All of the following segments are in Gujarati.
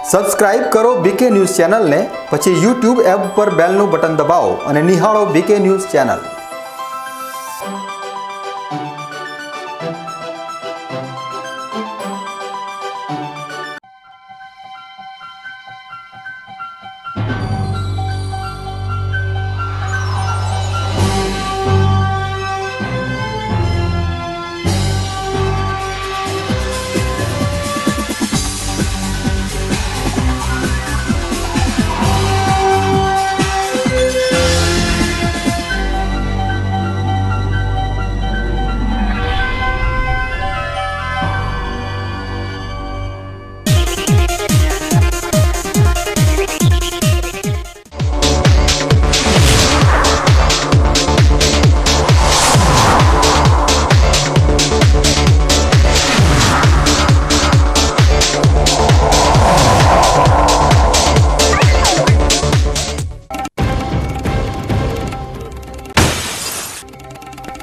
સબસ્ક્રાઇબ કરો બીકે ન્યૂઝ ચેનલને, પછી YouTube એપ પર બેલનું બટન દબાવો અને નિહાળો બીકે ન્યૂઝ ચેનલ।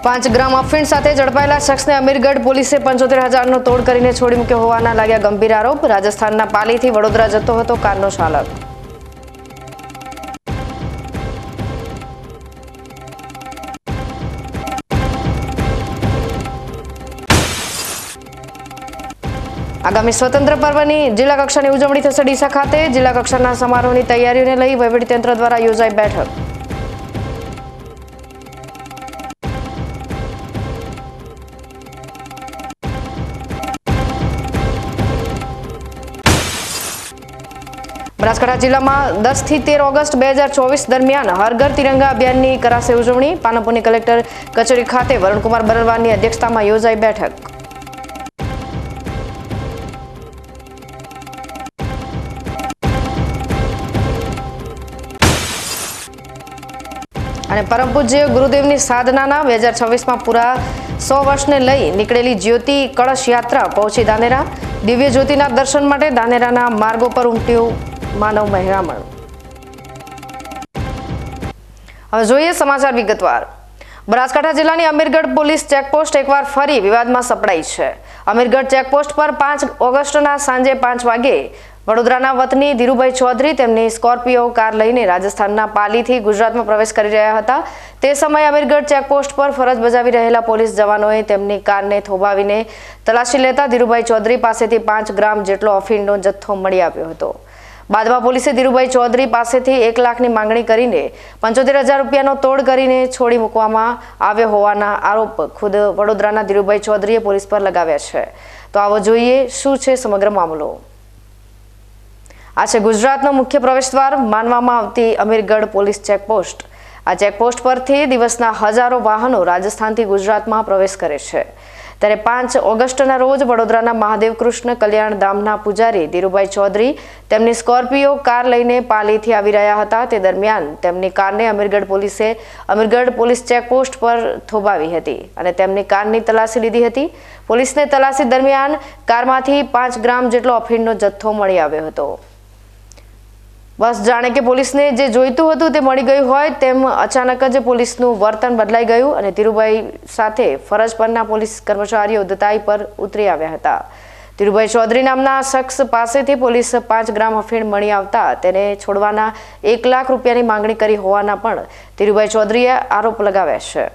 પાંચ ગ્રામ અફીણ સાથે ઝડપાયેલા શખ્સને અમીરગઢ પોલીસે 75,000નો તોડ કરીને છોડી મૂક્યો હોવાના લાગ્યા ગંભીર આરોપ। રાજસ્થાનના પાલીથી વડોદરા જતો હતો કારનો ચાલક। આગામી સ્વતંત્ર પર્વની જિલ્લા કક્ષાની ઉજવણી થશે ડીસા ખાતે। જિલ્લા કક્ષાના સમારોહની તૈયારીઓને લઈ વહીવટીતંત્ર દ્વારા યોજાઈ બેઠક। બનાસકાંઠા જિલ્લામાં 10 થી 13 ઓગસ્ટ 2024 દરમિયાન હર ઘર તિરંગા અભિયાનની કરાશે ઉજવણી। પાલનપુરની કલેક્ટર કચેરી ખાતે વરુણકુમાર બરલવાની અધ્યક્ષતામાં યોજાઈ બેઠક। અને પરમ પૂજ્ય ગુરુદેવની સાધનાના 2026માં પૂરા 100 વર્ષને લઈ નીકળેલી જ્યોતિ કળશ યાત્રા પહોંચી ધાનેરા। દિવ્ય જ્યોતિના દર્શન માટે ધાનેરાના માર્ગો પર ઉમટ્યું માનવ મહેરામણ। હવે જોઈએ સમાચાર વિગતવાર। બનાસકાંઠા જિલ્લાની અમીરગઢ પોલીસ ચેકપોસ્ટ એકવાર ફરી વિવાદમાં સપડાઈ છે। અમીરગઢ ચેકપોસ્ટ પર 5 ઓગસ્ટના સાંજે 5 વાગે વડોદરાના વતની ધીરુભાઈ ચૌધરી તેમની સ્કોર્પિયો કાર લઈને રાજસ્થાનના પાલીથી ગુજરાતમાં પ્રવેશ કરી રહ્યા હતા। તે સમયે અમીરગઢ ચેકપોસ્ટ પર ફરજ બજાવી રહેલા પોલીસ જવાનોએ તેમની કારને થોભાવીને તલાશી લેતા ધીરુભાઈ ચૌધરી પાસેથી 5 ગ્રામ જેટલો અફીણનો જથ્થો મળી આવ્યો હતો। બાદમાં પોલીસે ધીરુભાઈ ચૌધરી પાસેથી 1 લાખની માંગણી કરીને 75,000 રૂપિયાનો તોડ કરીને છોડી મૂકવામાં આવ્યો હોવાના આરોપ ખુદ વડોદરાના ધીરુભાઈ ચૌધરીએ પોલીસ પર લગાવ્યા છે। તો આવો જોઈએ શું છે સમગ્ર મામલો। આ છે ગુજરાતનો મુખ્ય પ્રવેશદ્વાર માનવામાં આવતી અમીરગઢ પોલીસ ચેકપોસ્ટ। આ ચેકપોસ્ટ પરથી દિવસના હજારો વાહનો રાજસ્થાનથી ગુજરાતમાં પ્રવેશ કરે છે। ત્યારે 5 ઓગસ્ટના રોજ વડોદરાના મહાદેવ કૃષ્ણ કલ્યાણ ધામના પૂજારી ધીરુભાઈ ચૌધરી તેમની સ્કોર્પિયો કાર લઈને પાલીથી આવી રહ્યા હતા। તે દરમિયાન તેમની કારને અમીરગઢ પોલીસે અમીરગઢ પોલીસ ચેકપોસ્ટ પર થોભાવી હતી અને તેમની કારની તલાશી લીધી હતી। પોલીસને તલાશી દરમિયાન કારમાંથી 5 ગ્રામ જેટલો અફીણનો જથ્થો મળી આવ્યો હતો। બસ જાણે કે પોલીસને જે જોઈતું હતું તે મળી ગયું હોય તેમ અચાનક જ પોલીસનું વર્તન બદલાઈ ગયું અને ધીરુભાઈ સાથે ફરજ પરના પોલીસ કર્મચારીઓ દતાઈ પર ઉતરી આવ્યા હતા। ધીરુભાઈ ચૌધરી નામના શખ્સ પાસેથી પોલીસ 5 ગ્રામ અફીણ મળી આવતા તેને છોડવાના 1 લાખ રૂપિયાની માંગણી કરી હોવાના પણ ધીરુભાઈ ચૌધરીએ આરોપ લગાવ્યા છે।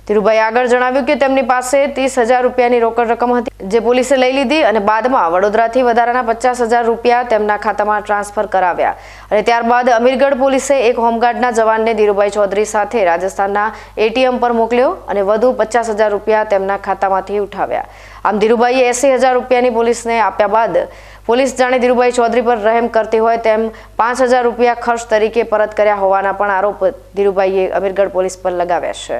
ધીરુભાઈ આગળ જણાવ્યું કે તેમની પાસે 30,000 રૂપિયાની રોકડ રકમ હતી જે પોલીસે લઈ લીધી અને બાદમાં વડોદરાથી વધારાના 50,000 રૂપિયા તેમના ખાતામાં ટ્રાન્સફર કરાવ્યા અને ત્યારબાદ અમીરગઢ પોલીસે એક હોમગાર્ડના જવાનને ધીરુભાઈ ચૌધરી સાથે રાજસ્થાનના એટીએમ પર મોકલ્યો અને વધુ 50,000 રૂપિયા તેમના ખાતામાંથી ઉઠાવ્યા। આમ ધીરુભાઈએ 80,000 રૂપિયાની પોલીસને આપ્યા બાદ પોલીસ જાણે ધીરુભાઈ ચૌધરી પર રહેમ કરતી હોય તેમ 5,000 રૂપિયા ખર્ચ તરીકે પરત કર્યા હોવાના પણ આરોપ ધીરુભાઈએ અમીરગઢ પોલીસ પર લગાવ્યા છે।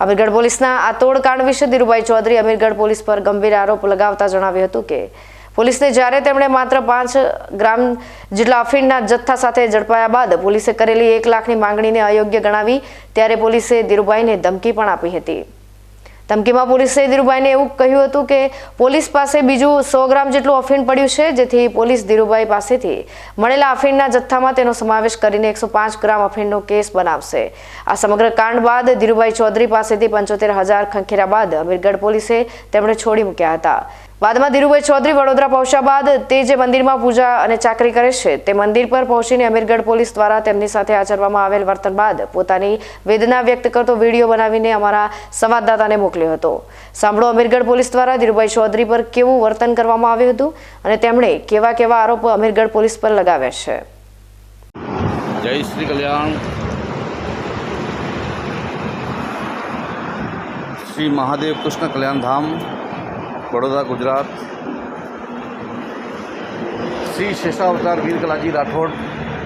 અમીરગઢ પોલીસના આ તોડકાંડ વિશે ધીરુભાઈ ચૌધરી અમીરગઢ પોલીસ પર ગંભીર આરોપ લગાવતા જણાવ્યું હતું કે પોલીસને જ્યારે તેમણે માત્ર 5 ગ્રામ જેટલા અફીણના જથ્થા સાથે ઝડપાયા બાદ પોલીસે કરેલી 1 લાખની માંગણીને અયોગ્ય ગણાવી ત્યારે પોલીસે ધીરુભાઈને ધમકી પણ આપી હતી। ધમકીમાં પોલીસે ધીરુભાઈને એવું કહ્યું હતું કે પોલીસ પાસે બીજું 100 ગ્રામ જેટલું અફીણ પડ્યું છે, જેથી પોલીસ ધીરુભાઈ પાસેથી મળેલા અફીણના જથ્થામાં તેનો સમાવેશ કરીને 105 ગ્રામ અફીણનો કેસ બનાવશે। આ સમગ્ર કાંડ બાદ ધીરુભાઈ ચૌધરી પાસેથી 75,000 ખંખેર્યા બાદ અમીરગઢ પોલીસે તેમણે છોડી મૂક્યા હતા। બાદમાં ધીરુભાઈ ચૌધરી વડોદરા પહોંચ્યા બાદ તે જે મંદિરમાં પૂજા અને ચાકરી કરે છે તે મંદિર પર પહોંચીને અમીરગઢ પોલીસ દ્વારા તેમની સાથે આચરવામાં આવેલ વર્તન બાદ પોતાની વેદના વ્યક્ત કરતો વિડીયો બનાવીને અમારા સંવાદદાતાને મોકલ્યો હતો. સાંભળો અમીરગઢ પોલીસ દ્વારા ધીરુભાઈ ચૌધરી પર કેવું વર્તન કરવામાં આવ્યું હતું અને તેમણે કેવા કેવા આરોપો અમીરગઢ પોલીસ પર લગાવ્યા છે. जय श्री कल्याण श्री महादेव कृष्ण कल्याण धाम बड़ौदा गुजरात श्री शेषावतार वीर कलाजी राठौड़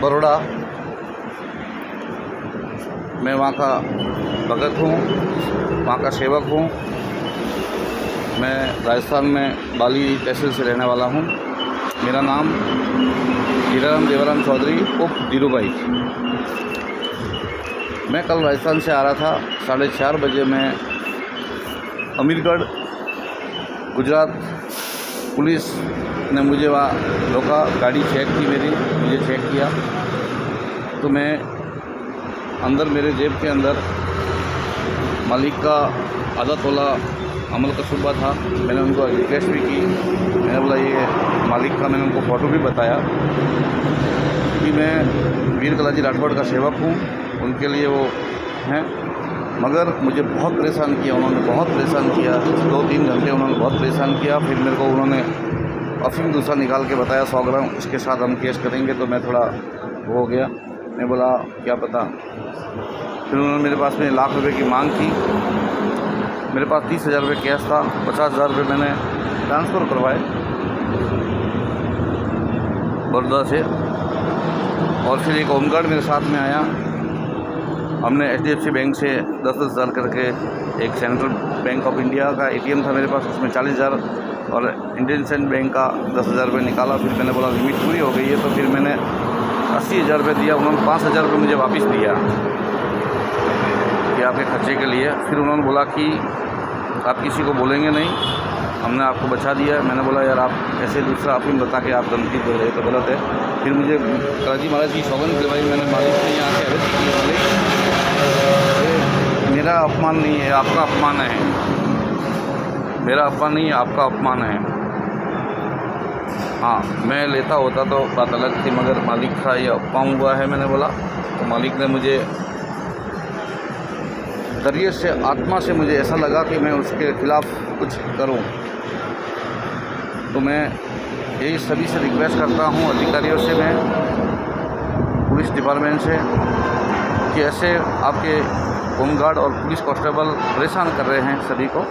बड़ौदा. मैं वहाँ का भगत हूँ, वहाँ का सेवक हूँ. मैं राजस्थान में बाली तहसील से रहने वाला हूँ. मेरा नाम हीराराम देवराम चौधरी उप धीरूभाई. मैं कल राजस्थान से आ रहा था. 4:30 बजे मैं अमीरगढ़ गुजरात पुलिस ने मुझे वहाँ रोका. गाड़ी चेक की मेरी, मुझे चेक किया तो मैं अंदर मेरे जेब के अंदर मालिक का आधा तोला अमल का सुबह था. मैंने उनको रिक्वेस्ट भी की. मैंने बोला ये मालिक का, मैंने उनको फ़ोटो भी बताया कि मैं वीर कलाजी राठौड़ का सेवक हूँ, उनके लिए वो हैं. मगर मुझे बहुत परेशान किया उन्होंने, बहुत परेशान किया. 2-3 घंटे उन्होंने बहुत परेशान किया. फिर मेरे को उन्होंने अफीम दूसरा निकाल के बताया 100 ग्राम, इसके साथ हम केस करेंगे. तो मैं थोड़ा वो हो गया. मैं बोला क्या पता. फिर उन्होंने मेरे पास में 1 लाख रुपए की मांग की. मेरे पास 30,000 रुपये कैश था. 50,000 रुपये मैंने ट्रांसफ़र करवाए बड़ौदा से. और फिर एक होमगार्ड मेरे साथ में आया. हमने HDFC बैंक से 10,000 करके, एक सेंट्रल बैंक ऑफ इंडिया का ATM था मेरे पास, उसमें 40,000 और इंडियन सेंट बैंक का 10,000 रुपये निकाला. फिर मैंने बोला लिमिट पूरी हो गई है. तो फिर मैंने 80,000 रुपये दिया. उन्होंने 5,000 रुपये मुझे वापस दिया कि आपके खर्चे के लिए. फिर उन्होंने बोला कि आप किसी को बोलेंगे नहीं, हमने आपको बचा दिया है. मैंने बोला यार आप ऐसे दूसरा अफीम बता के आप धमकी दे रहे तो गलत है. फिर मुझे कलाजी महाराज की सौगंध दिलवाई. मैंने मालिक से यहाँ के अरेस्ट किए. मालिक मेरा अपमान नहीं है, आपका अपमान है. मेरा अपमान नहीं है, आपका अपमान है. हाँ, मैं लेता होता तो बात अलग थी, मगर मालिक का ये अपमान हुआ है. मैंने बोला तो मालिक ने मुझे दरिए से, आत्मा से मुझे ऐसा लगा कि मैं उसके खिलाफ़ कुछ करूं. तो मैं यही सभी से रिक्वेस्ट करता हूं, अधिकारियों से, मैं पुलिस डिपार्टमेंट से, कि ऐसे आपके होमगार्ड और पुलिस कांस्टेबल परेशान कर रहे हैं सभी को.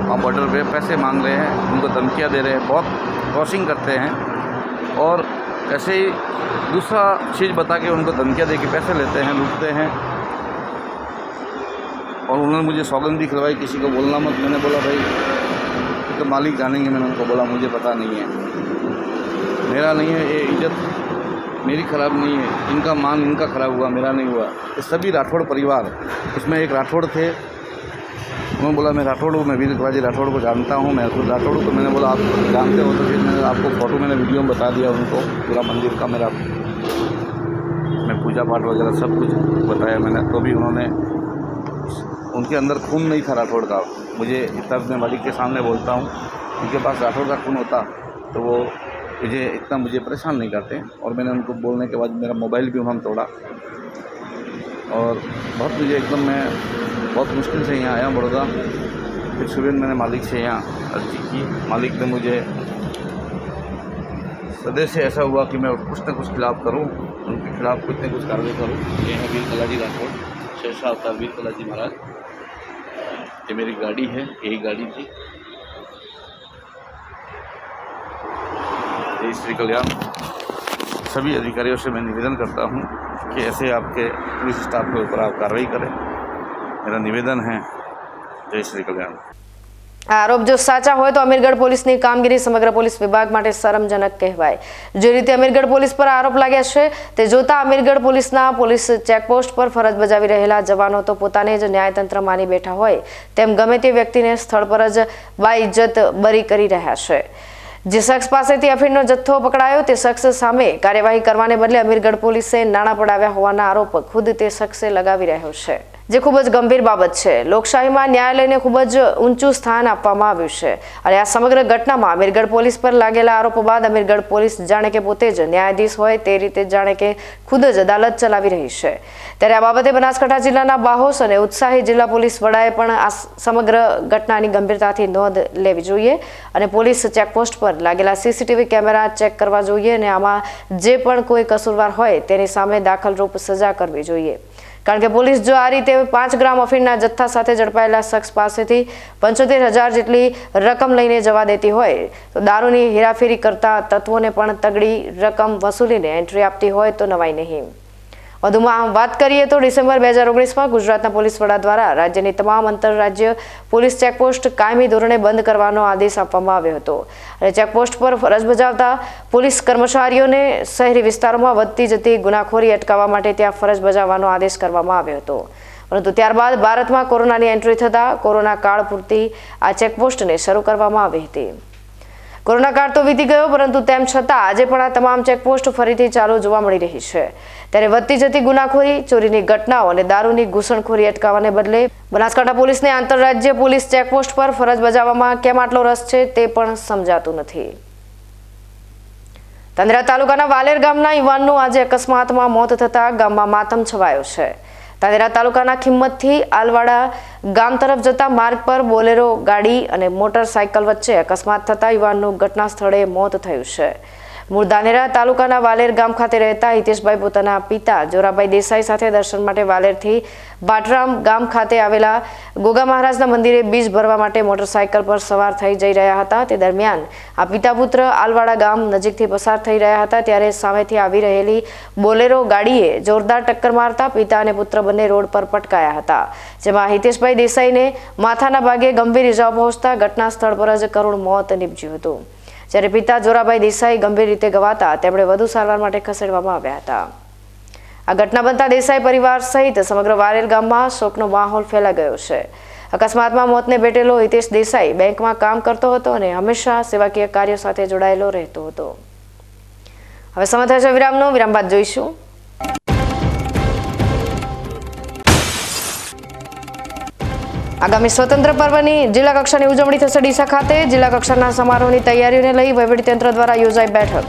आप बॉर्डर पे पैसे मांग रहे हैं, उनको धमकियां दे रहे हैं, बहुत क्रॉसिंग करते हैं. और ऐसे ही दूसरा चीज़ बता के उनको धमकियां दे के पैसे लेते हैं, लूटते हैं. और उन्होंने मुझे सौगंध भी खिलवाई किसी को बोलना मत. मैंने बोला भाई तो मालिक जानेंगे. मैंने उनको बोला मुझे पता नहीं है, मेरा नहीं है. ये इज्जत मेरी ख़राब नहीं है, इनका मान इनका ख़राब हुआ, मेरा नहीं हुआ. ये सभी राठौड़ परिवार, उसमें एक राठौड़ थे, उन्होंने बोला मैं राठौड़ हूँ, मैं वीर कलाजी राठौड़ को जानता हूँ, मैं खुद राठौड़ हूँ. तो मैंने बोला आप जानते हो. तो फिर मैंने आपको फ़ोटो, मैंने वीडियो में बता दिया उनको पूरा मंदिर का, मेरा मैं पूजा पाठ वगैरह सब कुछ बताया मैंने. तो भी उन्होंने, उनके अंदर खून नहीं था राठौड़ का. मुझे इतना मैं मालिक के सामने बोलता हूँ, उनके पास राठौड़ का खून होता तो वो मुझे परेशान नहीं करते. और मैंने उनको बोलने के बाद मेरा मोबाइल भी उन्होंने तोड़ा. और बहुत मुझे एकदम, मैं बहुत मुश्किल से यहाँ आया बड़ौदा. फिर सुबह मैंने मालिक से यहाँ अर्जी की. मालिक ने मुझे सदैव से ऐसा हुआ कि मैं कुछ न कुछ खिलाफ़ करूँ, उनके खिलाफ़ कुछ न कुछ कार्रवाई करूँ. ये है वीर कलाजी राठौड़, शेषावतार वीर कलाजी महाराज. ये मेरी गाड़ी है, यही गाड़ी थी. जय श्री कल्याण. सभी अधिकारियों से मैं निवेदन करता हूँ कि ऐसे आपके पुलिस स्टाफ के ऊपर आप कार्रवाई करें. मेरा निवेदन है. जय श्री कल्याण. આરોપ જો સાચા હોય તો અમીરગઢ પોલીસની કામગીરી સમગ્ર પોલીસ વિભાગ માટે શરમજનક કહેવાય. જે રીતે અમીરગઢ પોલીસ પર આરોપ લાગ્યા છે તે જોતા અમીરગઢ પોલીસના પોલીસ ચેકપોસ્ટ પર ફરજ બજાવી રહેલા જવાનો તો પોતાને જ ન્યાયતંત્ર માની બેઠા હોય તેમ ગમે તે વ્યક્તિને સ્થળ પર જ બાઇજ્જત બરી કરી રહ્યા છે. જે શખ્સ પાસેથી અફીણનો જથ્થો પકડાયો તે શખ્સ સામે કાર્યવાહી કરવાને બદલે અમીરગઢ પોલીસે નાણાં પડાવ્યા હોવાના આરોપ ખુદ તે શખ્સે લગાવી રહ્યો છે. જે ખૂબ જ ગંભીર બાબત છે. લોકશાહીમાં ન્યાયાલયને ખૂબ જ ઊંચું સ્થાન આપવામાં આવ્યું છે અને આ સમગ્ર ઘટનામાં અમીરગઢ પોલીસ પર લાગેલા આરોપો બાદ અમીરગઢ પોલીસ જાણે કે પોતે જ ન્યાયાધીશ હોય તે રીતે જાણે કે ખુદ જ અદાલત ચલાવી રહી છે. ત્યારે આ બાબતે બનાસકાંઠા જિલ્લાના બાહોશ અને ઉત્સાહી જિલ્લા પોલીસ વડાએ પણ આ સમગ્ર ઘટનાની ગંભીરતાથી નોંધ લેવી જોઈએ અને પોલીસ ચેકપોસ્ટ પર લાગેલા સીસીટીવી કેમેરા ચેક કરવા જોઈએ અને આમાં જે પણ કોઈ કસૂરવાર હોય તેની સામે દાખલરૂપ સજા કરવી જોઈએ. કારણ કે પોલીસ જો આ રીતે 5 ગ્રામ અફીણના જથ્થા સાથે ઝડપાયેલા શખ્સ પાસેથી 75,000 જેટલી રકમ લઈને જવા દેતી હોય તો દારૂની હેરાફેરી કરતા તત્વોને પણ તગડી રકમ વસૂલીને એન્ટ્રી આપતી હોય તો નવાઈ નહીં. વધુમાં વાત કરીએ તો ડિસેમ્બર 2019માં ગુજરાતના પોલીસ વડા દ્વારા રાજ્યની તમામ આંતરરાજ્ય પોલીસ ચેકપોસ્ટ કાયમી ધોરણે બંધ કરવાનો આદેશ આપવામાં આવ્યો હતો અને ચેકપોસ્ટ પર ફરજ બજાવતા પોલીસ કર્મચારીઓને શહેરી વિસ્તારોમાં વધતી જતી ગુનાખોરી અટકાવવા માટે ત્યાં ફરજ બજાવવાનો આદેશ કરવામાં આવ્યો હતો. પરંતુ ત્યારબાદ ભારતમાં કોરોનાની એન્ટ્રી થતાં કોરોના કાળ પૂરતી આ ચેકપોસ્ટને શરૂ કરવામાં આવી હતી. કોરોના કાળ તો વીતી ગયો પરંતુ તેમ છતાં આજે પણ આ તમામ ચેકપોસ્ટ ફરીથી ચાલુ જોવા મળી રહી છે. ત્યારે વધતી જતી ગુનાખોરી, ચોરીની ઘટનાઓ અને દારૂની ઘૂસણખોરી અટકાવવાને બદલે બનાસકાંઠા પોલીસને આંતરરાજ્ય પોલીસ ચેકપોસ્ટ પર ફરજ બજાવવામાં કેમ આટલો રસ છે તે પણ સમજાતું નથી. ધાનેરા તાલુકાના વાલેર ગામના યુવાનનું આજે અકસ્માતમાં મોત થતાં ગામમાં માતમ છવાયો છે. ધાનેરા તાલુકાના ખિંમતથી આલવાડા ગામ તરફ જતા માર્ગ પર બોલેરો ગાડી અને મોટરસાયકલ વચ્ચે અકસ્માત થતા યુવાનનું ઘટના સ્થળે મોત થયું છે. મૂળ ધાનેરા તાલુકાના વાલેર ગામ ખાતે રહેતા હિતેશભાઈ પોતાના પિતા જોરાભાઈ દેસાઈ સાથે દર્શન માટે વાલેરથી બાટરામ ગામ ખાતે આવેલા ગોગા મહારાજના મંદિરે બીજ ભરવા માટે મોટરસાયકલ પર સવાર થઈ જઈ રહ્યા હતા. તે દરમિયાન આ પિતા પુત્ર આલવાડા ગામ નજીકથી પસાર થઈ રહ્યા હતા ત્યારે સામેથી આવી રહેલી બોલેરો ગાડીએ જોરદાર ટક્કર મારતા પિતા અને પુત્ર બંને રોડ પર પટકાયા હતા, જેમાં હિતેશભાઈ દેસાઈને માથાના ભાગે ગંભીર ઇજાઓ પહોંચતા ઘટના સ્થળ પર જ કરુણ મોત નીપજ્યું હતું. જ્યારે પિતા જોરાભાઈ દેસાઈ ગંભીર રીતે ગવાતા તેમણે વધુ સારવાર માટે ખસેડવામાં આવ્યા હતા. આ ઘટના બનતા દેસાઈ પરિવાર સહિત સમગ્ર વાલેર ગામમાં શોકનો માહોલ ફેલાઈ ગયો છે. અકસ્માતમાં મોતને ભેટેલો હિતેશ દેસાઈ બેંકમાં કામ કરતો હતો અને હંમેશા સેવાકીય કાર્યો સાથે જોડાયેલો રહેતો હતો. હવે સમય થશે વિરામનો. વિરામ બાદ જોઈશું આગામી સ્વતંત્ર પર્વની જિલ્લા કક્ષાની ઉજવણી થશે ડીસા ખાતે. જિલ્લા કક્ષાના સમારોહની તૈયારીઓને લઈ વહીવટીતંત્ર દ્વારા યોજાઈ બેઠક.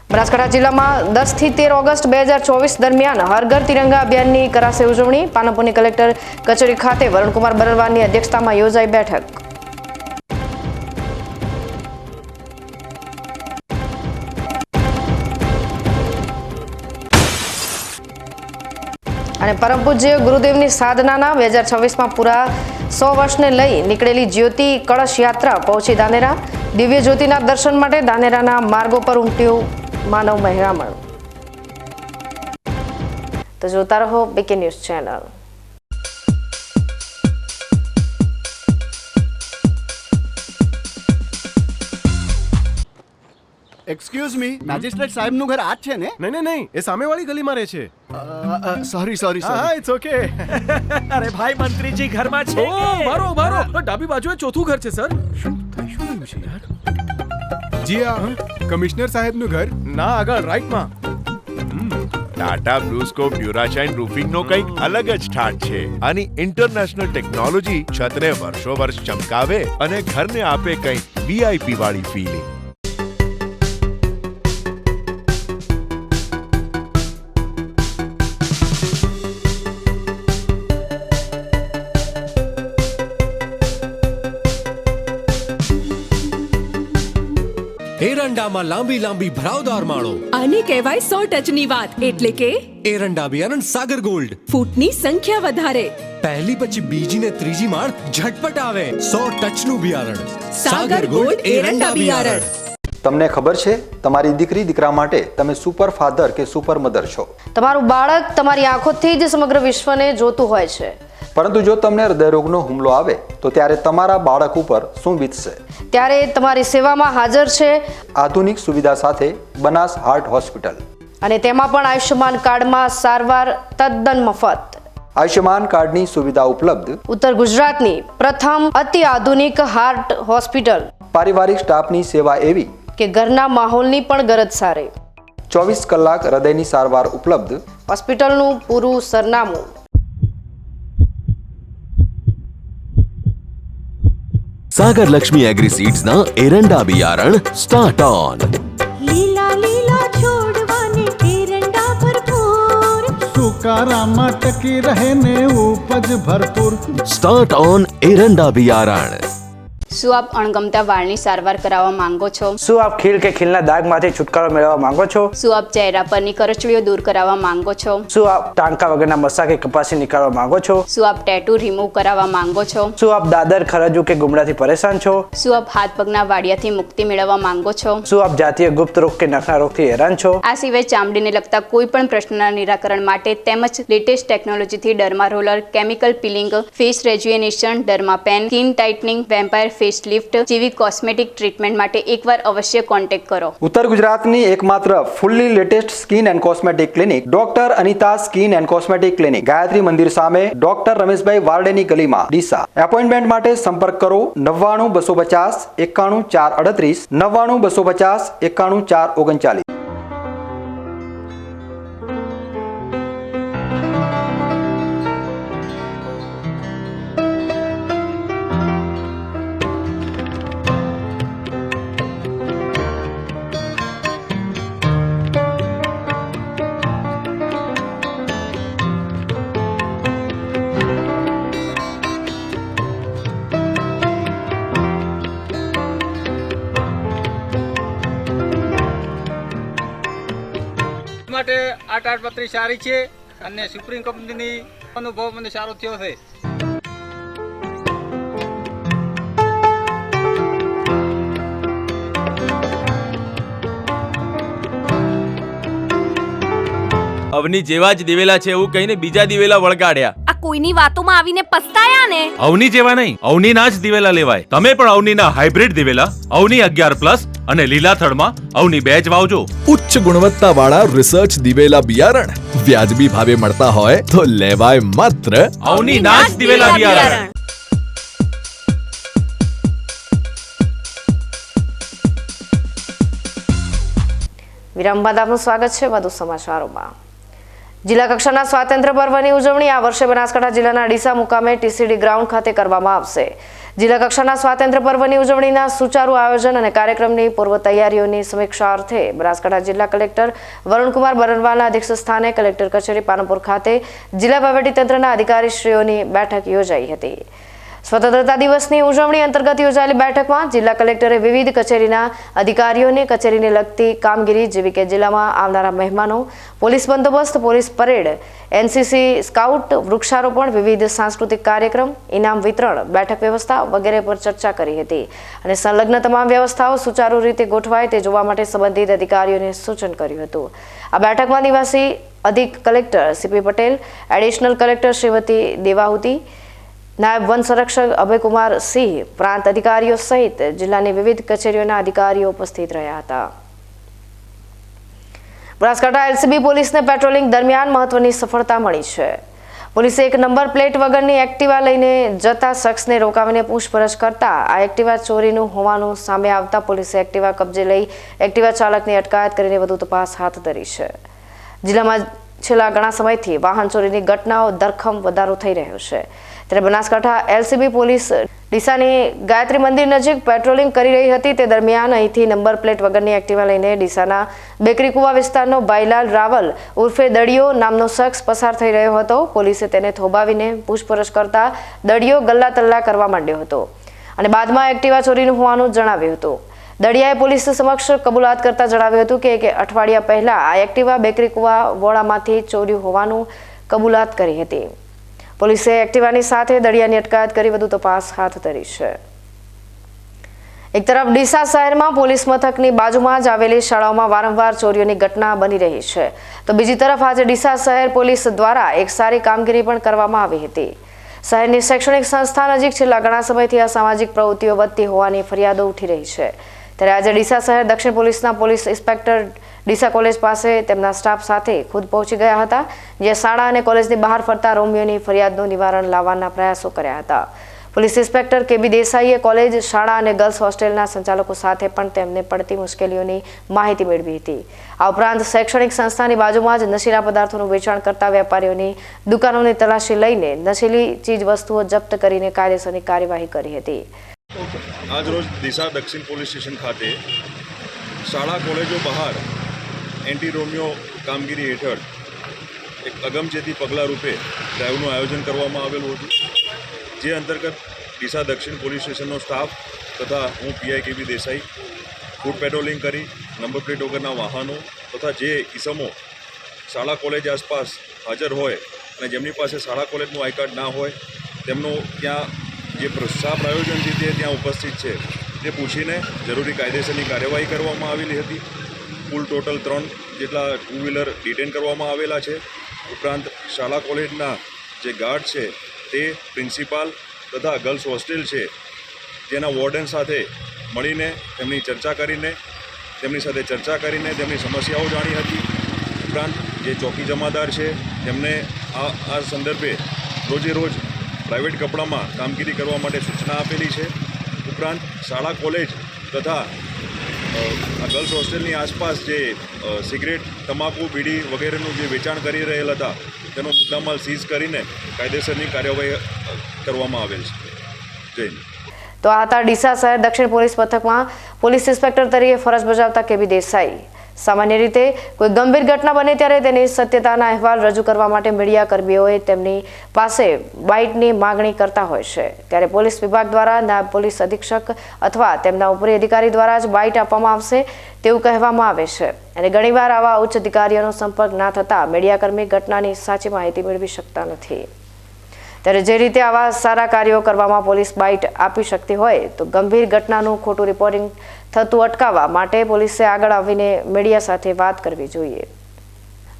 બનાસકાંઠા જિલ્લામાં 10 થી 13 ઓગસ્ટ 2024 દરમિયાન હર ઘર તિરંગા અભિયાનની કરાશે ઉજવણી. પાનપુરની કલેક્ટર કચેરી ખાતે વરુણકુમાર બરલવાની અધ્યક્ષતામાં યોજાઈ બેઠક. અને પરમ પૂજ્ય ગુરુદેવની સાધનાના 2026માં પૂરા 100 વર્ષને લઈ નીકળેલી જ્યોતિ કળશ યાત્રા પહોંચી ધાનેરા. દિવ્ય જ્યોતિના દર્શન માટે ધાનેરાના માર્ગો પર ઉમટ્યું માનવ મહેરામણ. તો જોતા રહો BK news channel. Excuse me, magistrate સાહેબનું ઘર આ જ છે ને? નહીં એ સામેવાળી ગલીમાં રહે છે. સોરી હા ઇટ્સ ઓકે. અરે ભાઈ મંત્રીજી ઘરમાં છે ઓ કે? મારો ડાબી બાજુએ ચોથું ઘર છે સર. શું થયું છે યાર? જી હા, કમિશનર સાહેબનું ઘર. ના આગળ રાઈટમાં. ટાટા બ્લુસ્કોપ ડ્યુરાશાઇન રૂફિંગનો કંઈક અલગ જ ઠાઠ છે. આની ઇન્ટરનેશનલ ટેકનોલોજી છતને વર્ષો વર્ષ ચમકાવે અને ઘરને આપે કંઈક વીઆઈપી વાળી ફીલિંગ. એરંડામાં લાંબી લાંબી ભરાવદાર માળો. આને કહેવાય 100 ટચની વાત. એટલે કે એરંડા બિયારણ સાગર ગોલ્ડ. ફૂટની સંખ્યા વધારે, પહેલી પછી બીજી ને ત્રીજી માળ ઝટપટ આવે. 100 ટચનું બિયારણ સાગર ગોલ્ડ એરંડા બિયારણ. તમને ખબર છે તમારી દીકરી દીકરા માટે તમે સુપર ફાધર કે સુપર મધર છો. તમારું બાળક તમારી આંખોથી જ સમગ્ર વિશ્વને જોતું હોય છે. પરંતુ જો તમને હૃદયરોગનો હુમલો આવે તો ત્યારે તમારા બાળક ઉપર શું વીતશે? ત્યારે તમારી સેવામાં હાજર છે આધુનિક સુવિધા સાથે બનાસ હાર્ટ હોસ્પિટલ. અને તેમાં પણ આયુષ્યમાન કાર્ડમાં સારવાર તદ્દન મફત. આયુષ્યમાન કાર્ડની સુવિધા ઉપલબ્ધ. ઉત્તર ગુજરાતની પ્રથમ અતિ આધુનિક હાર્ટ હોસ્પિટલ. પારિવારિક સ્ટાફની સેવા એવી કે ઘરના માહોલની પણ ગરજ સારે. 24 કલાક હૃદયની સારવાર ઉપલબ્ધ. હોસ્પિટલનું પૂરું સરનામું. सागर लक्ष्मी एग्रीसीड्स ना एरंडा बियारण स्टार्ट ऑन. લીલા લીલા છોડવાને એરંડા ભરપૂર, સુકારામાં ટકી રહે ને ઉપજ ભરપૂર. स्टार्ट ऑन एरंडा बियारण. શું આપ અણગમતા વાળની સારવાર કરાવવા માંગો છો? શું આપ ખીલ કે ખીલના દાગમાંથી છુટકારો મેળવવા માંગો છો? શું આપ ચહેરા પરની કરચલીઓ દૂર કરાવવા માંગો છો? શું આપ ટાંકા વગરના મસા કે કપાસી નીકાળવા માંગો છો? શું આપ ટેટુ રિમૂવ કરાવવા માંગો છો? શું આપ દાદર ખરજુ કે ગુમડાથી પરેશાન છો? શું આપ હાથ પગના વાડિયાથી મુક્તિ મેળવવા માંગો છો? શું આપ જાતીય ગુપ્ત રોગ કે નખના રોગથી હેરાન છો? આ સિવાય ચામડીને લગતા કોઈ પણ પ્રશ્નના નિરાકરણ માટે તેમજ લેટેસ્ટ ટેકનોલોજીથી derma roller, chemical peeling, face rejuvenation, derma pen, skin tightening, vampire face lift જેવી કોસ્મેટિક ટ્રીટમેન્ટ માટે એકવાર અવશ્ય કોન્ટેક્ટ કરો. ઉત્તર ગુજરાતની એકમાત્ર fully latest skin and cosmetic clinic doctor Anita skin and cosmetic clinic, Gayatri Mandir સામે, ડોક્ટર રમેશભાઈ વારડેની ગલીમાં, ડીસા. એપોઇન્ટમેન્ટ માટે સંપર્ક કરો 99 250 91 438, 99 250 91 439. માટે આ તાડપત્રી સારી છે અને સુપ્રીમ કંપનીની અનુભવ મને સારો થયો છે. અવની જેવા જ દિવેલા છે એવું કહીને બીજા દિવેલા વળગાડ્યા. આ કોઈની વાતોમાં આવીને પસ્તાયા ને. અવની જેવા નહીં, અવનીના જ દિવેલા લેવાય. તમે પણ અવનીના હાઇબ્રિડ દિવેલા અવની 11+ અને લીલા થડમાં અવની 2 જ વાવજો. ઉચ્ચ ગુણવત્તા વાળા રિસર્ચ દિવેલા બિયારણ વ્યાજબી ભાવે મળતા હોય તો લેવાય માત્ર અવનીના જ દિવેલા બિયારણ. વિરામ બાદ આપનું સ્વાગત છે વધુ સમાચારોમાં. જિલ્લા કક્ષાના સ્વાતંત્ર્ય પર્વની ઉજવણી આ વર્ષે બનાસકાંઠા જિલ્લાના ડીસા મુકામે ટીસીડી ગ્રાઉન્ડ ખાતે કરવામાં આવશે. જિલ્લા કક્ષાના સ્વાતંત્ર્ય પર્વની ઉજવણીના સુચારુ આયોજન અને કાર્યક્રમની પૂર્વ તૈયારીઓની સમીક્ષા અર્થે બનાસકાંઠા જિલ્લા કલેક્ટર વરુણકુમાર બરનવાલના અધ્યક્ષ સ્થાને કલેક્ટર કચેરી પાનપુર ખાતે જિલ્લા વહીવટીતંત્રના અધિકારીશ્રીઓની બેઠક યોજાઈ હતી. સ્વતંત્રતા દિવસની ઉજવણી અંતર્ગત યોજાયેલી બેઠકમાં જિલ્લા કલેક્ટરે વિવિધ કચેરીના અધિકારીઓને કચેરીને લગતી કામગીરી જેવી કે જિલ્લામાં આવનારા મહેમાનો, પોલીસ બંદોબસ્ત, પોલીસ પરેડ, એનસીસી સ્કાઉટ, વૃક્ષારોપણ, વિવિધ સાંસ્કૃતિક કાર્યક્રમ, ઇનામ વિતરણ, બેઠક વ્યવસ્થા વગેરે પર ચર્ચા કરી હતી અને સંલગ્ન તમામ વ્યવસ્થાઓ સુચારુ રીતે ગોઠવાય તે જોવા માટે સંબંધિત અધિકારીઓને સૂચન કર્યું હતું. આ બેઠકમાં નિવાસી અધિક collector CP Patel, additional collector Shrimati Devahuti, નાયબ વન સંરક્ષક અભયકુમાર સિંહ, પ્રાંત અધિકારીઓ સહિત જિલ્લાની વિવિધ કચેરીઓના અધિકારીઓ ઉપસ્થિત રહ્યા હતા. બનાસકાંઠા એલસીબી પોલીસને પેટ્રોલિંગ દરમિયાન મહત્વની સફળતા મળી છે. પોલીસે એક નંબર પ્લેટ વગરની એક્ટિવા લઈને જતા શખ્સને રોકાવીને પૂછપરછ કરતા આ એક્ટિવા ચોરીનું હોવાનું સામે આવતા પોલીસે એક્ટિવા કબજે લઈ એક્ટિવા ચાલકની અટકાયત કરીને વધુ તપાસ હાથ ધરી છે. જિલ્લામાં છેલ્લા ઘણા સમયથી વાહન ચોરીની ઘટનાઓ ધરખમ વધારો થઈ રહ્યો છે. ત્યારે બનાસકાંઠા એલસીબી પોલીસ ડીસાની ગાયત્રી મંદિર નજીક પેટ્રોલિંગ કરી રહી હતી તે દરમિયાન અહીંથી નંબર પ્લેટ વગરની એક્ટિવા લઈને ડીસાના બેકરી કુવા વિસ્તારનો ભાઈલાલ રાવલ ઉર્ફે દડિયો નામનો શખ્સ પસાર થઈ રહ્યો હતો. પોલીસે તેને થોભાવીને પૂછપરછ કરતા દડિયો ગલ્લા તલ્લા કરવા માંડ્યો હતો અને બાદમાં એક્ટિવા ચોરીનું હોવાનું જણાવ્યું હતું. દડિયાએ પોલીસ સમક્ષ કબૂલાત કરતા જણાવ્યું હતું કે એક અઠવાડિયા પહેલા આ એક્ટિવા બેકરી કુવા વોળામાંથી ચોર્યું હોવાનું કબૂલાત કરી હતી. પોલીસે એક્ટિવાની સાથે દડિયાની અટકાયત કરી વધુ તપાસ હાથ ધરી છે. એક તરફ ડીસા શહેરમાં પોલીસ મથકની બાજુમાં જ આવેલી શાળાઓમાં વારંવાર ચોરીઓની ઘટના બની રહી છે તો બીજી તરફ આજે ડીસા શહેર પોલીસ દ્વારા એક સારી કામગીરી પણ કરવામાં આવી હતી. શહેરની શૈક્ષણિક સંસ્થા નજીક છેલ્લા ઘણા સમયથી અસામાજિક પ્રવૃત્તિઓ વધતી હોવાની ફરિયાદો ઉઠી રહી છે. ત્યારે આજે ડીસા શહેર દક્ષિણ પોલીસના પોલીસ ઇન્સ્પેક્ટર ડીસા કોલેજ પાસે તેમના સ્ટાફ સાથે ખુદ પહોંચી ગયા હતા, જે શાળા અને કોલેજની બહાર ફરતા રોમિયોની ફરિયાદનું નિવારણ લાવવાના પ્રયાસો કર્યા હતા. પોલીસ ઇન્સ્પેક્ટર કેબી દેસાઈએ કોલેજ, શાળા અને ગર્લ્સ હોસ્ટેલના સંચાલકો સાથે પણ તેમને પડતી મુશ્કેલીઓની માહિતી મેળવી હતી. આ ઉપરાંત શૈક્ષણિક સંસ્થાની બાજુમાં જ નશીલા પદાર્થોનું વેચાણ કરતા વેપારીઓની દુકાનોની તલાશી લઈને નશીલી ચીજ વસ્તુઓ જપ્ત કરીને કાયદેસરની કાર્યવાહી કરી હતી. આજરોજ ડીસા દક્ષિણ પોલીસ સ્ટેશન ખાતે શાળા કોલેજો બહાર એન્ટી રોમિયો કામગીરી હેઠળ એક અગમચેતી પગલાં રૂપે ડ્રાઈવનું આયોજન કરવામાં આવેલું હતું, જે અંતર્ગત ડીસા દક્ષિણ પોલીસ સ્ટેશનનો સ્ટાફ તથા હું પીઆઈ કેબી દેસાઈ ફૂડ પેટ્રોલિંગ કરી નંબર પ્લેટ વગરના વાહનો તથા જે ઇસમો શાળા કોલેજ આસપાસ હાજર હોય અને જેમની પાસે શાળા કોલેજનું આઈ કાર્ડ ના હોય તેમનું ત્યાં જે શા પ્રયોજનથી તે ત્યાં ઉપસ્થિત છે તે પૂછીને જરૂરી કાયદેસરની કાર્યવાહી કરવામાં આવેલી હતી. કુલ ટોટલ 3 જેટલા ટુ વ્હીલર ડિટેન કરવામાં આવેલા છે. ઉપરાંત શાળા કોલેજના જે ગાર્ડ છે તે પ્રિન્સિપાલ તથા ગર્લ્સ હોસ્ટેલ છે જેના વોર્ડન સાથે મળીને તેમની ચર્ચા કરીને તેમની સમસ્યાઓ જાણી હતી. ઉપરાંત જે ચોકી જમાદાર છે તેમને આ સંદર્ભે રોજે રોજ પ્રાઇવેટ કપડામાં કામગીરી કરવા માટે સૂચના આપેલી છે. ઉપરાંત શાળા કોલેજ તથા આ ગર્લ્સ હોસ્ટેલની આસપાસ જે સિગરેટ, તમાકુ, બીડી વગેરેનું જે વેચાણ કરી રહેલ હતા તેનો મુદ્દામાલ સીઝ કરીને કાયદેસરની કાર્યવાહી કરવામાં આવેલ છે. જય હિન્દ. તો આ હતા ડીસા શહેર દક્ષિણ પોલીસ મથકમાં પોલીસ ઇન્સ્પેક્ટર તરીકે ફરજ બજાવતા કેબી દેસાઈ. સામાન્ય રીતે કોઈ ગંભીર ઘટના બને ત્યારે તેની સત્યતાના અહેવાલ રજૂ કરવા માટે મીડિયા કર્મીઓએ તેમની પાસે બાઇટની માગણી કરતા હોય છે, ત્યારે પોલીસ વિભાગ દ્વારા નાયબ પોલીસ અધિક્ષક અથવા તેમના ઉપરી અધિકારી દ્વારા જ બાઇટ આપવામાં આવશે તેવું કહેવામાં આવે છે. અને ઘણીવાર આવા ઉચ્ચ અધિકારીઓનો સંપર્ક ના થતાં મીડિયાકર્મી ઘટનાની સાચી માહિતી મેળવી શકતા નથી. ત્યારે જે રીતે આવા સારા કાર્યો કરવામાં પોલીસ બાઇટ આપી શકતી હોય તો ગંભીર ઘટનાનું ખોટું રિપોર્ટિંગ થતું અટકાવવા માટે પોલીસે આગળ આવીને મીડિયા સાથે વાત કરવી જોઈએ.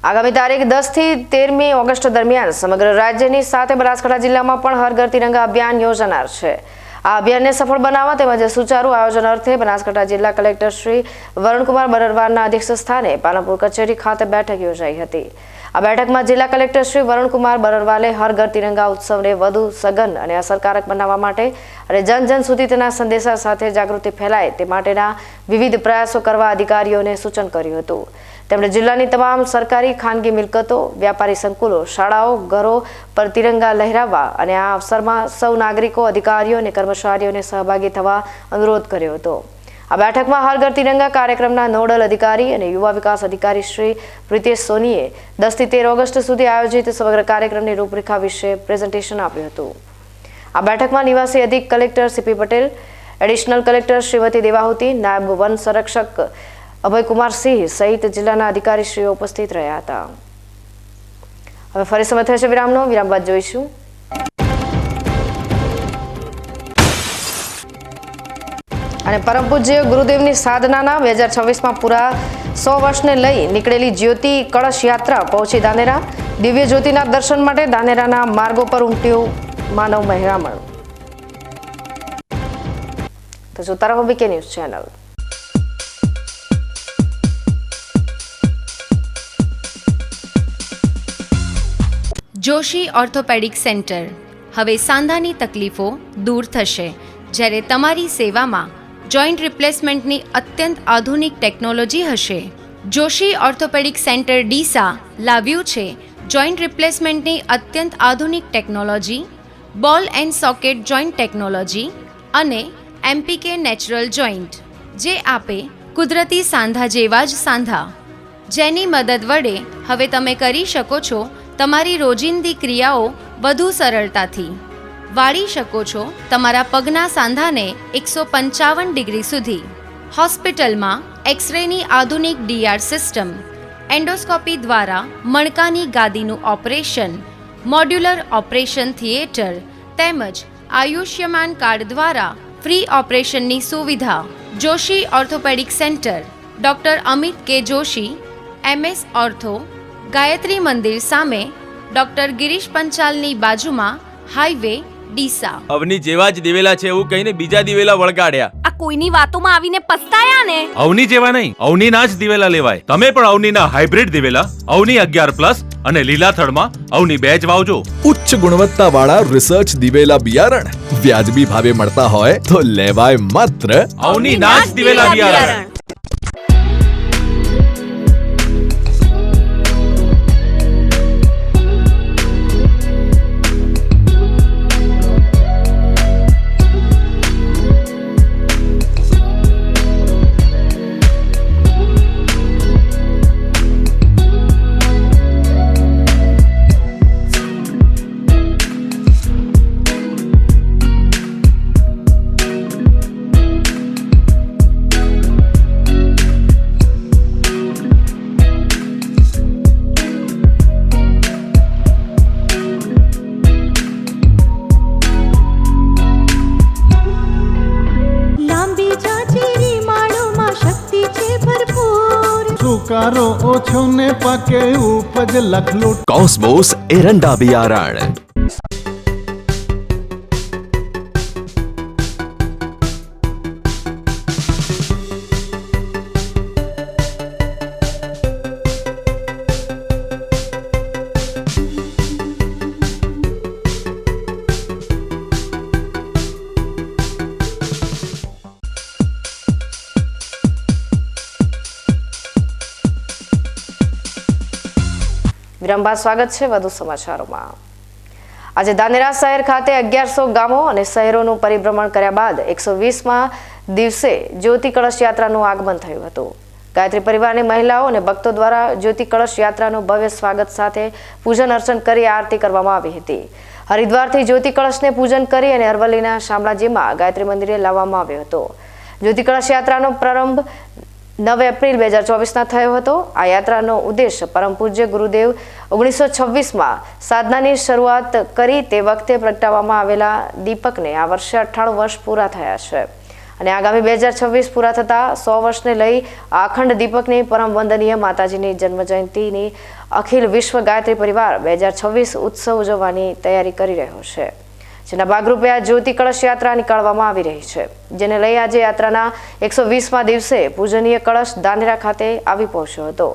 આગામી તારીખ 10 થી 13મી ઓગસ્ટ દરમિયાન સમગ્ર રાજ્યની સાથે બનાસકાંઠા જિલ્લામાં પણ હર ઘર તિરંગા અભિયાન યોજાનાર છે. આ અભિયાનને સફળ બનાવવા તેમજ સુચારુ આયોજન અર્થે બનાસકાંઠા જિલ્લા કલેક્ટર શ્રી વરુણકુમાર બરરવારના અધ્યક્ષ સ્થાને પાલનપુર કચેરી ખાતે બેઠક યોજાઈ હતી. આ બેઠકમાં જિલ્લા કલેક્ટર શ્રી વરુણકુમાર બરરવાલે હર ઘર તિરંગા ઉત્સવને વધુ સઘન અને અસરકારક બનાવવા માટે અને જન સુધી તેના સંદેશા સાથે જાગૃતિ ફેલાય તે માટેના વિવિધ પ્રયાસો કરવા અધિકારીઓને સૂચન કર્યું હતું. તેમણે જિલ્લાની તમામ સરકારી, ખાનગી મિલકતો, વ્યાપારી સંકુલો, શાળાઓ, ઘરો પર તિરંગા લહેરાવવા અને આ અવસરમાં સૌ નાગરિકો, અધિકારીઓ અને કર્મચારીઓને સહભાગી થવા અનુરોધ કર્યો હતો. આ બેઠકમાં હર ઘર તિરંગા કાર્યક્રમના નોડલ અધિકારી અને યુવા વિકાસ અધિકારી શ્રી પ્રિતેશ સોનીએ 10 થી 13 ઓગસ્ટ સુધી આયોજિત સમગ્ર કાર્યક્રમની રૂપરેખા વિશે પ્રેઝન્ટેશન આપ્યું હતું. આ બેઠકમાં નિવાસી અધિક collector CP Patel, additional collector Shrimati Devahuti, નાયબ વન સંરક્ષક અભયકુમાર સિંહ સહિત જિલ્લાના અધિકારીશ્રીઓ ઉપસ્થિત રહ્યા હતા. હવે ફરી સમય થશે વિરામનો. વિરામ બાદ જોઈશું અને પરમ પૂજ્ય ગુરુદેવની સાધનાના 2026માં પૂરા 100 વર્ષને લઈ નીકળેલી જ્યોતિ કળશ યાત્રા પહોંચી ધાનેરા. દિવ્ય જ્યોતિના દર્શન માટે ધાનેરાના માર્ગો પર ઉમટ્યું માનવ મહેરામણ. તો જોતા રહો BK news channel. Joshi orthopaedic centre. હવે સાંધાની તકલીફો દૂર થશે, જ્યારે તમારી સેવામાં જોઈન્ટ રિપ્લેસમેન્ટની અત્યંત આધુનિક ટેકનોલોજી હશે. જોશી ઓર્થોપેડિક સેન્ટર ડીસા લાવ્યું છે જોઈન્ટ રિપ્લેસમેન્ટની અત્યંત આધુનિક ટેકનોલોજી, બોલ એન્ડ સોકેટ જોઈન્ટ ટેકનોલોજી અને એમપીકે નેચરલ જોઈન્ટ, જે આપે કુદરતી સાંધા જેવા જ સાંધા, જેની મદદ વડે હવે તમે કરી શકો છો તમારી રોજિંદી ક્રિયાઓ વધુ સરળતાથી. વાળી શકો છો તમારા પગના સાંધાને 155 ડિગ્રી સુધી. હોસ્પિટલમાં એક્સરેની આધુનિક ડીઆર સિસ્ટમ, એન્ડોસ્કોપી દ્વારા મણકાની ગાદીનું ઓપરેશન, મોડ્યુલર ઓપરેશન થિયેટર તેમજ આયુષ્યમાન કાર્ડ દ્વારા ફ્રી ઓપરેશનની સુવિધા. Joshi orthopaedic centre, doctor Amit કે જોશી, MS ઓર્થો, ગાયત્રી મંદિર સામે, ડૉક્ટર ગિરીશ પંચાલની બાજુમાં, હાઈવે ડીસા. અવની જેવા જ દિવેલા છે એવું કહીને બીજા દિવેલા વળગાડ્યા. આ કોઈની વાતોમાં આવીને પસ્તાયા ને. અવની જેવા નહીં, અવનીના જ દિવેલા લેવાય. તમે પણ અવનીના હાઇબ્રિડ દિવેલા અવની 11+ અને લીલાથળમાં અવની 2 જ વાવજો. ઉચ્ચ ગુણવત્તાવાળા રિસર્ચ દિવેલા બિયારણ વ્યાજબી ભાવે મળતા હોય તો લેવાય માત્ર અવનીના જ દિવેલા બિયારણ. સુકારો ઓછો ને પાકે ઉપજ લખલૂટ. કોસ્મોસ એરંડા બિયારણ. વિરામ બાદ સ્વાગત છે વધુ સમાચારોમાં. આજે ધાનેરા શહેર ખાતે 1100 ગામો અને શહેરોનું પરિભ્રમણ કર્યા બાદ 120માં દિવસે જ્યોતિ કળશ યાત્રાનું આગમન થયું હતું. ગાયત્રી પરિવારની મહિલાઓ અને ભક્તો દ્વારા જ્યોતિ કળશ યાત્રાનું ભવ્ય સ્વાગત સાથે પૂજન અર્ચન કરી આરતી કરવામાં આવી હતી. હરિદ્વારથી જ્યોતિ કળશને પૂજન કરી અને અરવલ્લીના શામળાજીમાં ગાયત્રી મંદિરે લાવવામાં આવ્યો હતો. જ્યોતિ કળશ યાત્રાનો પ્રારંભ 9 એપ્રિલ 2024ના થયો હતો. આ યાત્રાનો ઉદ્દેશ પરમ પૂજ્ય ગુરુદેવ 1926માં સાધનાની શરૂઆત કરી તે વખતે પ્રગટાવવામાં આવેલા દીપકને આ વર્ષે 98 વર્ષ પૂરા થયા છે અને આગામી 2026 પૂરા થતા 100 વર્ષને લઈ આ અખંડ દીપકની પરમ વંદનીય માતાજીની જન્મજયંતિની અખિલ વિશ્વ ગાયત્રી પરિવાર 2026 ઉત્સવ ઉજવવાની તૈયારી કરી રહ્યો છે. જેના ભાગરૂપે આ જ્યોતિ કળશ યાત્રા નીકાળવામાં આવી રહી છે, જેને લઈ આજે યાત્રાના 120મા દિવસે પૂજનીય કળશ ધાનેરા ખાતે આવી પહોંચ્યો હતો.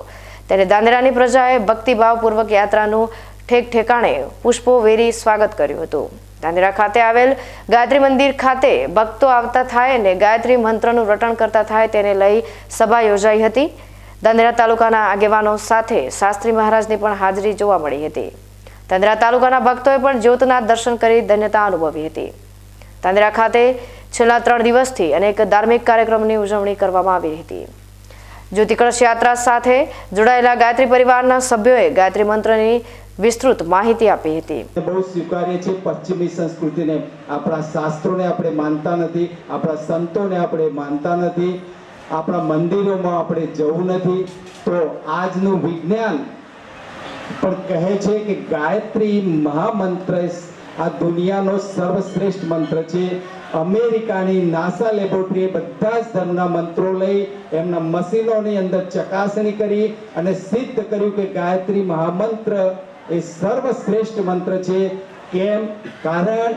ત્યારે ધાનેરાની પ્રજાએ ભક્તિભાવપૂર્વક યાત્રાનું ઠેક ઠેકાણે પુષ્પો વેરી સ્વાગત કર્યું હતું. ધાનેરા ખાતે આવેલ ગાયત્રી મંદિર ખાતે ભક્તો આવતા થાય અને ગાયત્રી મંત્રનું રટણ કરતા થાય તેને લઈ સભા યોજાઈ હતી. ધાનેરા તાલુકાના આગેવાનો સાથે શાસ્ત્રી મહારાજની પણ હાજરી જોવા મળી હતી. ધાનેરા તાલુકાના ભક્તોએ પણ જ્યોતના દર્શન કરી ધન્યતા અનુભવી હતી. ધાનેરા ખાતે છેલ્લા 3 દિવસથી અનેક ધાર્મિક કાર્યક્રમની ઉજવણી કરવામાં આવી હતી. જ્યોતિ કળશ યાત્રા સાથે જોડાયેલા ગાયત્રી પરિવારના સભ્યોએ ગાયત્રી મંત્રની વિસ્તૃત માહિતી આપી હતી. બહુ સ્વીકાર્ય છે પશ્ચિમી સંસ્કૃતિને. આપણા શાસ્ત્રોને આપણે માનતા નથી, આપણા સંતોને આપણે માનતા નથી, આપણા મંદિરોમાં આપણે જવું નથી. તો આજનું વિજ્ઞાન પણ કહે છે કે ગાયત્રી મહામંત્ર આ દુનિયાનો સર્વશ્રેષ્ઠ મંત્ર છે. અમેરિકાની નાસા લેબોરેટરીએ બધા જ ધર્મના મંત્રો લઈ એમના મશીનોની અંદર ચકાસણી કરી અને સિદ્ધ કર્યું કે ગાયત્રી મહામંત્ર એ સર્વશ્રેષ્ઠ મંત્ર છે. કેમ? કારણ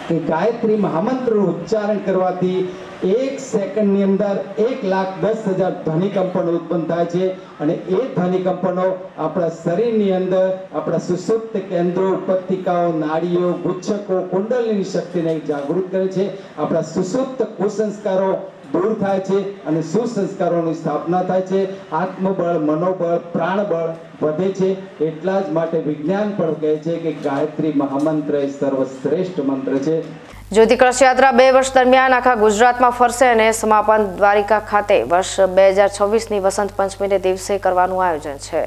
કે ગાયત્રી મહામંત્રનું ઉચ્ચારણ કરવાથી 1 સેકન્ડની અંદર 1,10,000 ધ્વનિકંપનો ઉત્પન્ન થાય છે અને એ ધ્વનિકંપનો આપણા શરીરની અંદર આપણા સુષુપ્ત કેન્દ્રો, ઉપત્તિકાઓ, નાડીઓ, ગુચ્છકો, કુંડલીની શક્તિને જાગૃત કરે છે. આપણા સુષુપ્ત કુસંસ્કારો દૂર થાય છે અને સુસંસ્કારોની સ્થાપના થાય છે. આત્મબળ, મનોબળ, પ્રાણબળ વધે છે. એટલા જ માટે વિજ્ઞાન પણ કહે છે કે ગાયત્રી મહામંત્ર એ સર્વશ્રેષ્ઠ મંત્ર છે. જ્યોતિ કળશ યાત્રા 2 વર્ષ દરમિયાન આખા ગુજરાતમાં ફરશે અને સમાપન દ્વારિકા ખાતે વર્ષ 2026ની વસંત પંચમીને દિવસે કરવાનું આયોજન છે.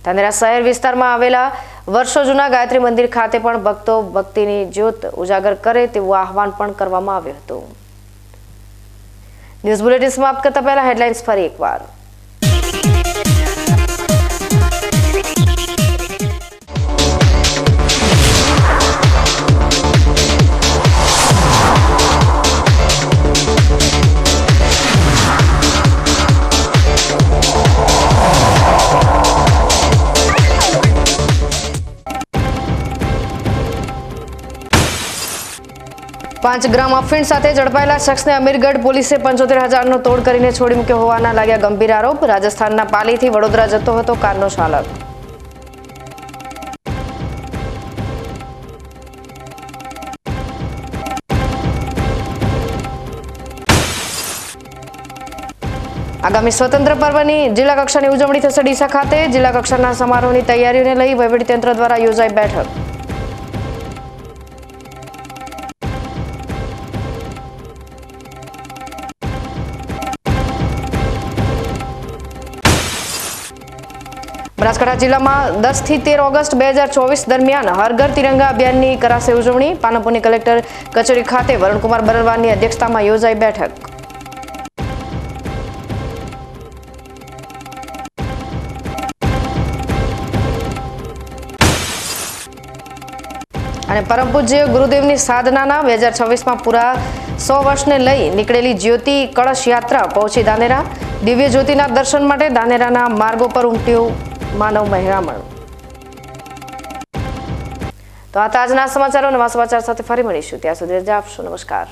ધાનેરા શહેર વિસ્તારમાં આવેલા વર્ષો જૂના ગાયત્રી મંદિર ખાતે પણ ભક્તો ભક્તિની જ્યોત ઉજાગર કરે તેવું આહવાન પણ કરવામાં આવ્યું હતું. ન્યૂઝ બુલેટિન સમાપ્ત કરતા પહેલા હેડલાઇન્સ ફરી એકવાર. 5 ગ્રામ અફીણ સાથે ઝડપાયેલા શખ્સને અમીરગઢ પોલીસે 75,000નો તોડ કરીને છોડી મૂક્યો હોવાના લાગ્યા ગંભીર આરોપ. રાજસ્થાનના પાલીથી વડોદરા જતો હતો કારનો ચાલક. આગામી સ્વતંત્ર પર્વની જિલ્લા કક્ષાની ઉજવણી થશે ડીસા ખાતે. જિલ્લા કક્ષાના સમારોહની તૈયારીઓને લઈ વહીવટીતંત્ર દ્વારા યોજાઈ બેઠક. બનાસકાંઠા જિલ્લામાં 10 થી 13 ઓગસ્ટ 2024 દરમિયાન હર ઘર તિરંગા અભિયાનની કરાશે ઉજવણી. પાલનપુરની કલેક્ટર કચેરી ખાતે વરુણકુમાર બરલવાની અધ્યક્ષતામાં યોજાઈ બેઠક. અને પરમ પૂજ્ય ગુરુદેવની સાધનાના 2026માં પૂરા 100 વર્ષને લઈ નીકળેલી જ્યોતિ કળશ યાત્રા પહોંચી ધાનેરા. દિવ્ય જ્યોતિના દર્શન માટે ધાનેરાના માર્ગો પર ઉમટ્યું માનવ મહેરામણ. તો આ તાજના સમાચારો, નવા સમાચાર સાથે ફરી મળીશું. ત્યાં સુધી રજા આપશો. નમસ્કાર.